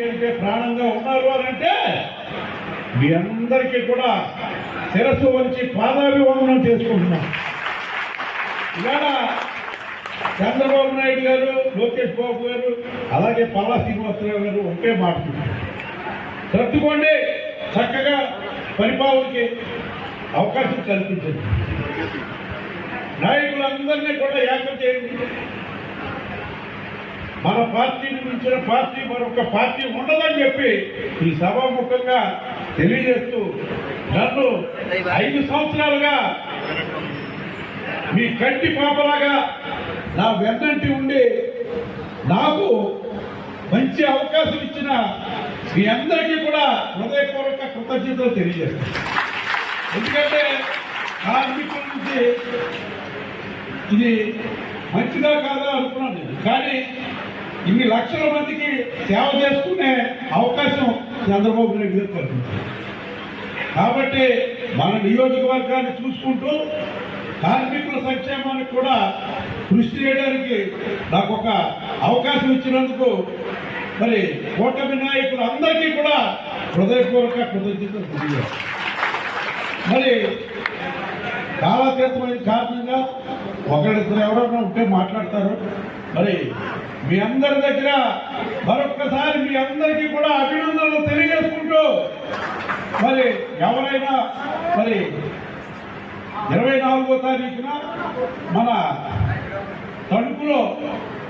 అంటే ప్రాణంగా ఉన్నారు అని అంటే మీ అందరికీ కూడా శిరస్సు వంచి పాదాభివందనం చేసుకుంటున్నాం. ఇవాళ చంద్రబాబు నాయుడు గారు, లోకేష్ బాబు గారు, అలాగే పల్లా శ్రీనివాసరావు గారు ఒకే మాట్లాడుతున్నారు. సర్దుకోండి, చక్కగా పరిపాలనకి అవకాశం కల్పించండి, నాయకులందరినీ కూడా ఏకం చేయండి. మన పార్టీని మించిన పార్టీ మరొక పార్టీ ఉండదని చెప్పి ఈ సభాముఖంగా తెలియజేస్తూ, నన్ను 5 సంవత్సరాలుగా మీ కంటి పాపలాగా నా వెన్నంటి ఉండి నాకు మంచి అవకాశం ఇచ్చిన మీ అందరికీ కూడా హృదయపూర్వక కృతజ్ఞతలు తెలియజేస్తాను. ఎందుకంటే కార్మికుల నుంచి ఇది మంచిదా కాదా అనుకున్నాను నేను, కానీ ఇన్ని లక్షల మందికి సేవ చేసుకునే అవకాశం చంద్రబాబు నాయుడు గారు కల్పించారు. కాబట్టి మన నియోజకవర్గాన్ని చూసుకుంటూ కార్మికుల సంక్షేమానికి కూడా కృషి చేయడానికి నాకు ఒక అవకాశం ఇచ్చినందుకు మరి కూటమి నాయకులు అందరికీ కూడా హృదయపూర్వక కృతజ్ఞతలు తెలియజేస్తారు. మరి కాలాతీతమైన కారణంగా ఒకరిద్దరు ఎవరైనా ఉంటే మాట్లాడతారు. మరి మీ అందరి దగ్గర మరొక్కసారి మీ అందరికీ కూడా అభినందనలు తెలియజేసుకుంటూ, మరి ఎవరైనా మరి 24వ తారీఖున మన తణుకులో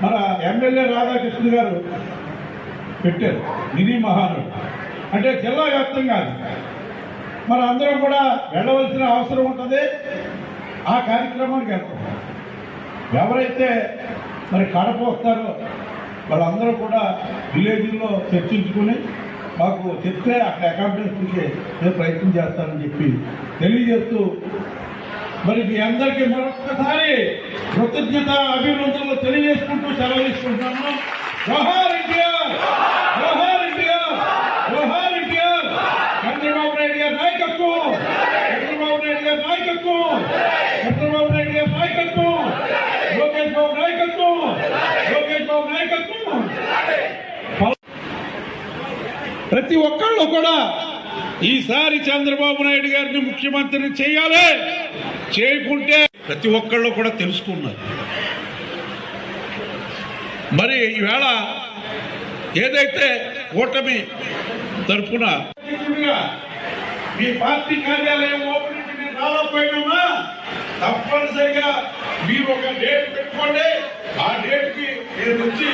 మన ఎమ్మెల్యే రాధాకృష్ణ గారు పెట్టారు మినీ మహానుడు, అంటే జిల్లా వ్యాప్తంగా. మరి అందరం కూడా వెళ్ళవలసిన అవసరం ఉంటుంది. ఆ కార్యక్రమానికి వెళ్తాం. ఎవరైతే మరి కడప వస్తారో వాళ్ళందరూ కూడా విలేజ్లో చర్చించుకుని మాకు చెప్తే అక్కడ అకామిడేషన్కి నేను ప్రయత్నం చేస్తానని చెప్పి తెలియజేస్తూ, మరి మీ అందరికీ మరొకసారి కృతజ్ఞత అభినందనలు తెలియజేసుకుంటూ సెలవు తీసుకుంటున్నాను. జోహార్ ఎన్టీఆర్, జోహార్ ఎన్టీఆర్, జోహార్ ఎన్టీఆర్. చంద్రబాబు నాయుడు గారి నాయకత్వం, చంద్రబాబు నాయుడు గారి నాయకత్వం, చంద్రబాబు నాయుడు గారి నాయకత్వం, లోకేష్ బాబు నాయకత్వం, లోకేష్ బాబు నాయకత్వం. ప్రతి ఒక్కళ్ళు కూడా ఈసారి చంద్రబాబు నాయుడు గారిని ముఖ్యమంత్రిని చేయాలి. చేయకుంటే ప్రతి ఒక్కళ్ళు కూడా తెలుసుకున్నారు. మరి ఈవేళ ఏదైతే కూటమి తరఫున మీ పార్టీ కార్యాలయం ఓపెనింగ్ నేను రాలేకపోయినామా, తప్పనిసరిగా మీరు ఒక డేట్ పెట్టుకోండి. ఆ డేట్కి నేను వచ్చి